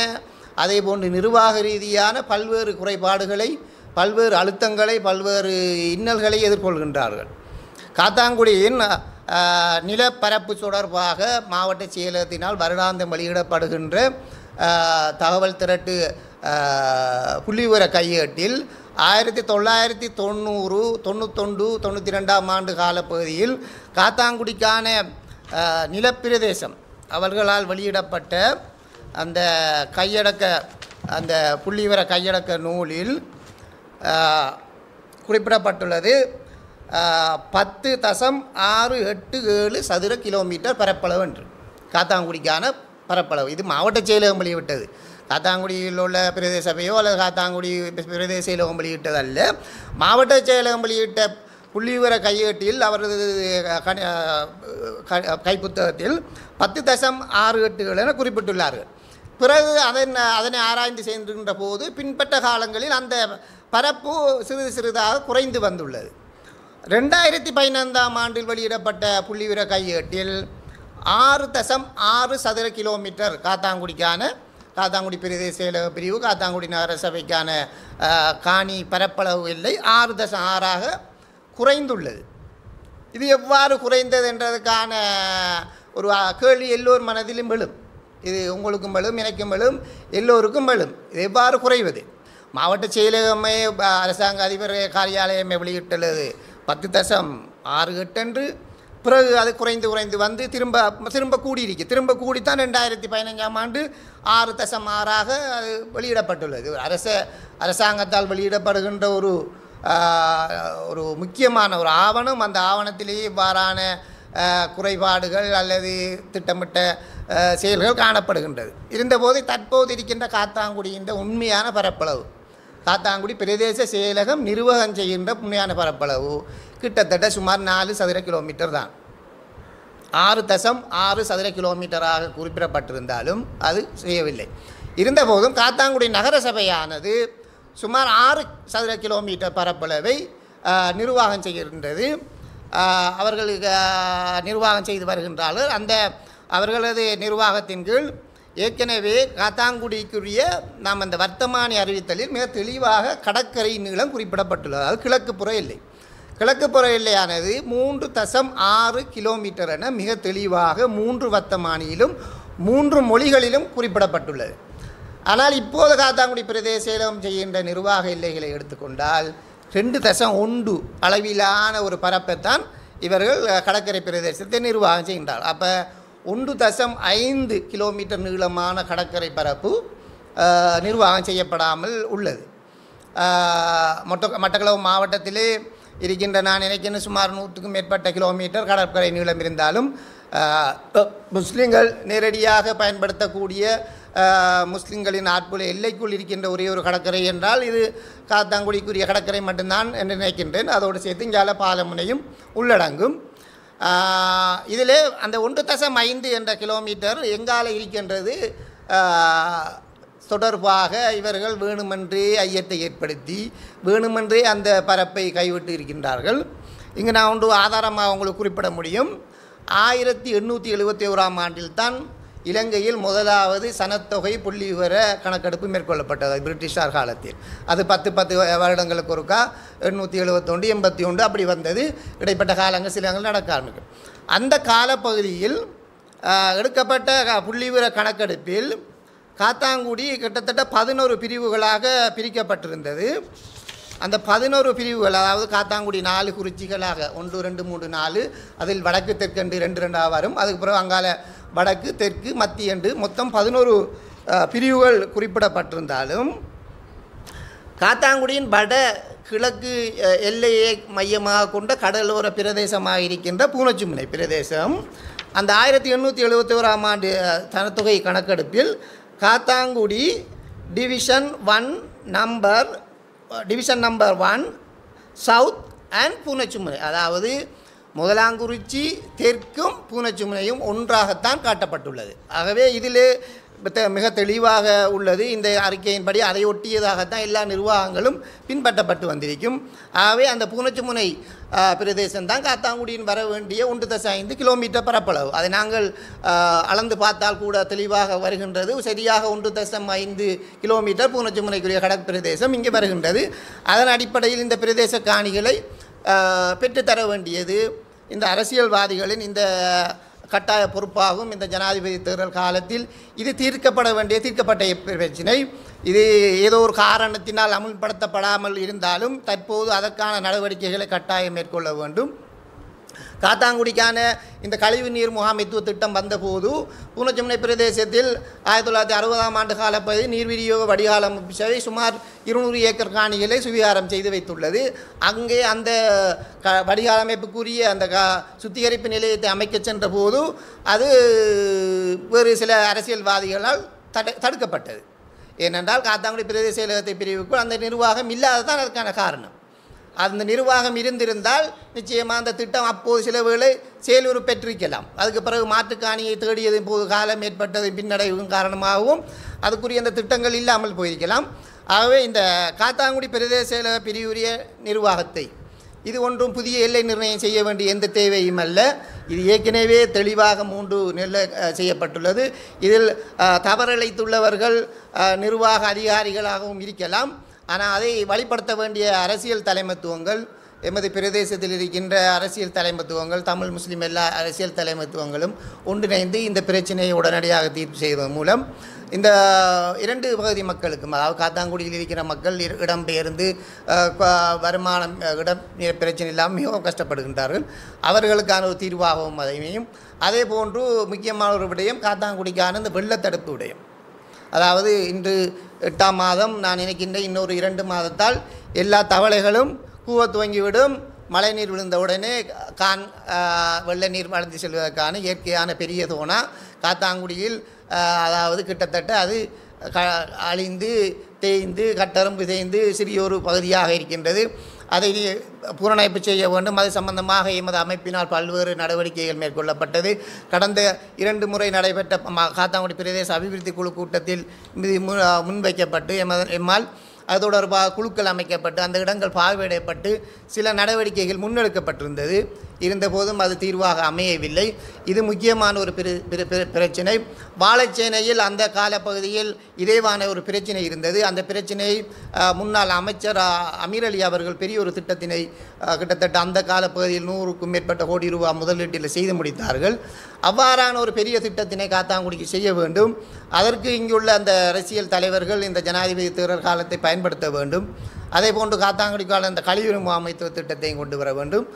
அதே போன்று நிர்வாக ரீதியான பல்வேறு குறைபாடுகளை பல்வேறு அழுத்தங்களை பல்வேறு இன்னல்களை எதிர்கொள்கின்றார்கள். காத்தாங்குடியின் நிலப்பரப்பு தொடர்பாக மாவட்ட செயலகத்தினால் வருடாந்தம் வெளியிடப்படுகின்ற தகவல் திரட்டு புள்ளிவிவர கையேட்டில் 1990, 91, 92ஆம் ஆண்டு காலப்பகுதியில் காத்தாங்குடிக்கான நிலப்பிரதேசம் அவர்களால் வெளியிடப்பட்ட அந்த புள்ளிவிவர கையடக்க நூலில் குறிப்பிடப்பட்டுள்ளது 10.687 சதுர கிலோமீட்டர் பரப்பளவு என்று காத்தாங்குடிக்கான பரப்பளவு. இது மாவட்ட செயலகம் வெளியிட்டது. காத்தாங்குடியில் உள்ள பிரதேச சபையோ அல்லது காத்தாங்குடி பிரதேச செயலகம் வெளியிட்டதல்ல. மாவட்ட செயலகம் வெளியிட்ட புள்ளிவிவர கையேட்டில் அவரது கைப்புத்தகத்தில் 10.68 என குறிப்பிட்டுள்ளார்கள். பிறகு அதனை ஆராய்ந்து செய்கின்ற போது பின்பற்ற காலங்களில் அந்த பரப்பு சிறிது சிறிதாக குறைந்து வந்துள்ளது. 2015ஆம் ஆண்டில் வெளியிடப்பட்ட புள்ளிவிவர கையேட்டில் 6.6 சதுர கிலோமீட்டர் காத்தாங்குடி பிரதேச செயலக பிரிவு காத்தாங்குடி நகர சபைக்கான காணி பரப்பளவு எல்லை 6.6ஆக குறைந்துள்ளது. இது எவ்வாறு குறைந்தது என்றதுக்கான ஒரு கேள்வி எல்லோர் மனதிலும் எழும். இது உங்களுக்கும் எழும், எனக்கும் எழும், எல்லோருக்கும் எழும். இது எவ்வாறு குறைவது? மாவட்ட செயலகமே அரசாங்க அதிபர் காரியாலயமே வெளியிட்டுள்ளது 10.68 என்று. பிறகு அது குறைந்து வந்து திரும்ப கூடியிருக்கு. திரும்ப கூடித்தான் 2015ஆம் ஆண்டு 6.6ஆக அது வெளியிடப்பட்டுள்ளது. அரசாங்கத்தால் வெளியிடப்படுகின்ற ஒரு முக்கியமான ஒரு ஆவணம். அந்த ஆவணத்திலேயே இவ்வாறான குறைபாடுகள் அல்லது திட்டமிட்ட செயல்கள் காணப்படுகின்றது. இருந்தபோது தற்போது இருக்கின்ற காத்தாங்குடியின் உண்மையான பரப்பளவு, காத்தாங்குடி பிரதேச செயலகம் நிர்வாகம் செய்கின்ற உண்மையான பரப்பளவு கிட்டத்தட்ட சுமார் 4 சதுர கிலோமீட்டர் தான். 6.6 சதுர கிலோமீட்டராக குறிப்பிடப்பட்டிருந்தாலும் அது செய்யவில்லை. இருந்தபோதும் காத்தாங்குடி நகர சபையானது சுமார் 6 சதுர கிலோமீட்டர் பரப்பளவை நிர்வாகம் செய்கின்றது. அவர்களுக்கு நிர்வாகம் செய்து வருகின்றார்கள். அவர்களது நிர்வாகத்தின் கீழ் ஏற்கனவே காத்தாங்குடிக்குரிய நாம் அந்த வர்த்தமானி அறிவித்தலில் மிக தெளிவாக கடற்கரை நீளம் குறிப்பிடப்பட்டுள்ளது. அது கிழக்குப்புற எல்லை. கிழக்குப்புற எல்லையானது 3.6 கிலோமீட்டர் என மிக தெளிவாக 3 வர்த்தமானியிலும் 3 மொழிகளிலும் குறிப்பிடப்பட்டுள்ளது. ஆனால் இப்போது காத்தாங்குடி பிரதேச செயலகம் செய்கின்ற நிர்வாக எல்லைகளை எடுத்துக்கொண்டால் 2.1 அளவிலான ஒரு பரப்பைத்தான் இவர்கள் கடற்கரை பிரதேசத்தை நிர்வாகம் செய்கின்றார்கள். அப்போ 1.5 கிலோமீட்டர் நீளமான கடற்கரை பரப்பு நிர்வாகம் செய்யப்படாமல் உள்ளது. மட்டக்களப்பு மாவட்டத்திலே இருக்கின்ற நான் நினைக்கின்ற சுமார் 100க்கும் மேற்பட்ட கிலோமீட்டர் கடற்கரை நீளம் இருந்தாலும் முஸ்லீம்கள் நேரடியாக பயன்படுத்தக்கூடிய முஸ்லீம்களின் ஆட்புல எல்லைக்குள் இருக்கின்ற ஒரே ஒரு கடற்கரை என்றால் இது காத்தாங்குடிக்குரிய கடற்கரை மட்டும்தான் என்று நினைக்கின்றேன். அதோடு சேர்த்து இங்கால பாலமுனையும் உள்ளடங்கும். இதில் அந்த 1.5 என்ற கிலோமீட்டர் எங்கால இருக்கின்றது தொடர்பாக இவர்கள் வேணுமென்றே ஐயத்தை ஏற்படுத்தி வேணுமென்றே அந்த பரப்பை கைவிட்டு இருக்கின்றார்கள். இங்கு நான் ஒன்று ஆதாரமாக உங்களுக்கு குறிப்பிட முடியும். 1871ஆம் ஆண்டில் தான் இலங்கையில் முதலாவது சனத்தொகை புள்ளி விவர கணக்கெடுப்பு மேற்கொள்ளப்பட்டது பிரிட்டிஷார் காலத்தில். அது 10 வருடங்களுக்கு ஒருக்கா 871 81 அப்படி வந்தது. இடைப்பட்ட காலங்கள் சில நடக்க ஆரம்பிக்கும். அந்த காலப்பகுதியில் எடுக்கப்பட்ட புள்ளி விவர கணக்கெடுப்பில் காத்தாங்குடி கிட்டத்தட்ட 11 பிரிவுகளாக பிரிக்கப்பட்டிருந்தது. அந்த 11 பிரிவுகள், அதாவது காத்தாங்குடி 4 குறிச்சிகளாக 1 2 3 4, அதில் வடக்கு தெற்கு என்று 2 வரும். அதுக்கு பிறகு அங்கால வடக்கு தெற்கு மத்திய என்று மொத்தம் 11 பிரிவுகள் குறிப்பிடப்பட்டிருந்தாலும் காத்தாங்குடியின் வட கிழக்கு எல்லையை மையமாக கொண்ட கடலோர பிரதேசமாக இருக்கின்ற பூனச்சுமுனை பிரதேசம் அந்த 1871ஆம் ஆண்டு சனத்தொகை கணக்கெடுப்பில் Kattankudy division number 1 south and Poonochchimunai, அதாவது முதலாங்குறிச்சி தெற்கும் பூனச்சுமுனையும் ஒன்றாகத்தான் காட்டப்பட்டுள்ளது. ஆகவே இதில் மிக தெளிவாக உள்ளது. இந்த அறிக்கையின்படி அதை ஒட்டியதாகத்தான் எல்லா நிர்வாகங்களும் பின்பற்றப்பட்டு வந்திருக்கும். ஆகவே அந்த பூனச்சுமுனை பிரதேசம்தான் காத்தாங்குடியின் வர வேண்டிய 1.5 கிலோமீட்டர் பரப்பளவு. அதை நாங்கள் அளந்து பார்த்தால் கூட தெளிவாக வருகின்றது. சரியாக 1.5 கிலோமீட்டர் பூனச்சுமுனைக்குரிய கடற்பிரதேசம் இங்கே வருகின்றது. அதன் அடிப்படையில் இந்த பிரதேச காணிகளை பெற்றுத்தர வேண்டியது இந்த அரசியல்வாதிகளின் இந்த கட்டாய பொறுப்பாகும். இந்த ஜனாதிபதி தேர்தல் காலத்தில் இது தீர்க்கப்பட்ட பிரச்சினை. இது ஏதோ ஒரு காரணத்தினால் அமுல்படுத்தப்படாமல் இருந்தாலும் தற்போது அதற்கான நடவடிக்கைகளை கட்டாயம் மேற்கொள்ள வேண்டும். காத்தாங்குடிக்கான இந்த கழிவு நீர் முகாமைத்துவ திட்டம் வந்தபோது பூனச்சுமுனை பிரதேசத்தில் 1960ஆம் ஆண்டு காலப்பகுதி நீர் விநியோக வடிகால் அமைப்பு சேவை சுமார் 200 ஏக்கர் காணிகளை சுவீகாரம் செய்து வைத்துள்ளது. அங்கே அந்த வடிகால் அமைப்புக்குரிய அந்த சுத்திகரிப்பு நிலையத்தை அமைக்க சென்ற போது அது வேறு சில அரசியல்வாதிகளால் தடுக்கப்பட்டது. ஏனென்றால் காத்தாங்குடி பிரதேச செயலகத்தை பிரிவுக்குள் அந்த நிர்வாகம் இல்லாததான் அதற்கான காரணம். அந்த நிர்வாகம் இருந்திருந்தால் நிச்சயமாக அந்த திட்டம் அப்போது சில வேளை செயலுறு பெற்றிருக்கலாம். அதுக்கு பிறகு மாற்றுக்காணியை தேடியது போது காலம் ஏற்பட்டது பின்னடைவும் காரணமாகவும் அதுக்குரிய அந்த திட்டங்கள் இல்லாமல் போயிருக்கலாம். ஆகவே இந்த காத்தாங்குடி பிரதேச செயலக பிரிவுரிய நிர்வாகத்தை இது ஒன்றும் புதிய எல்லை நிர்ணயம் செய்ய வேண்டிய எந்த தேவையும் அல்ல. இது ஏற்கனவே தெளிவாக 3 நிலை செய்யப்பட்டுள்ளது. இதில் தவறிழைத்துள்ளவர்கள் நிர்வாக அதிகாரிகளாகவும் இருக்கலாம். ஆனால் அதை வழிப்படுத்த வேண்டிய அரசியல் தலைமைத்துவங்கள், எமது பிரதேசத்தில் இருக்கின்ற அரசியல் தலைமைத்துவங்கள், தமிழ் முஸ்லீம் எல்லா அரசியல் தலைமைத்துவங்களும் ஒன்றிணைந்து இந்த பிரச்சனையை உடனடியாக தீர்வு செய்வதன் மூலம் இந்த 2 பகுதி மக்களுக்கும், அதாவது காத்தாங்குடியில் இருக்கிற மக்கள் இடம்பெயர்ந்து வருமானம் இடம் பிரச்சனை இல்லாமல் மிகவும் கஷ்டப்படுகின்றார்கள், அவர்களுக்கான ஒரு தீர்வாகவும் அதையும். அதே போன்று முக்கியமான ஒரு விடயம் காத்தாங்குடிக்கான இந்த வெள்ளத்தடுப்பு விடயம். அதாவது இன்று 8ஆம் மாதம் நான் நினைக்கின்ற இன்னொரு 2 மாதத்தால் எல்லா தவளைகளும் கூவ துவங்கிவிடும். மழை நீர் விழுந்த உடனே வெள்ள நீர் வளர்ந்து செல்வதற்கான இயற்கையான பெரிய தோணா காத்தாங்குடியில் அதாவது கிட்டத்தட்ட அது அழிந்து தேய்ந்து கட்டரம்பு தேய்ந்து சிறியொரு பகுதியாக இருக்கின்றது. அதை புனரமைப்பு செய்ய வேண்டும். அது சம்பந்தமாக எமது அமைப்பினால் பல்வேறு நடவடிக்கைகள் மேற்கொள்ளப்பட்டது. கடந்த 2 முறை நடைபெற்ற காத்தாங்குடி பிரதேச அபிவிருத்தி குழு கூட்டத்தில் முன்வைக்கப்பட்டு எம்மால் அது தொடர்பாக குழுக்கள் அமைக்கப்பட்டு அந்த இடங்கள் பார்வையிடப்பட்டு சில நடவடிக்கைகள் முன்னெடுக்கப்பட்டிருந்தது. இருந்தபோதும் அது தீர்வாக அமையவில்லை. இது முக்கியமான ஒரு பிரச்சனை. வாழைச்சேனையில் அந்த காலப்பகுதியில் இதேவான ஒரு பிரச்சனை இருந்தது. அந்த பிரச்சனையை முன்னாள் அமைச்சர் அமீர் அலி அவர்கள் பெரிய ஒரு திட்டத்தினை கிட்டத்தட்ட அந்த காலப்பகுதியில் 100க்கும் மேற்பட்ட கோடி ரூபாய் முதலீட்டில் செய்து முடித்தார்கள். அவ்வாறான ஒரு பெரிய திட்டத்தினை காத்தாங்குடிக்கு செய்ய வேண்டும். அதற்கு இங்குள்ள அந்த அரசியல் தலைவர்கள் இந்த ஜனாதிபதி தேர்தல் காலத்தை பயன்படுத்த வேண்டும். அதே போன்று காத்தாங்குடிக்கான அந்த கழிவுறு முகாமைத்துவ திட்டத்தையும் கொண்டு வர வேண்டும்.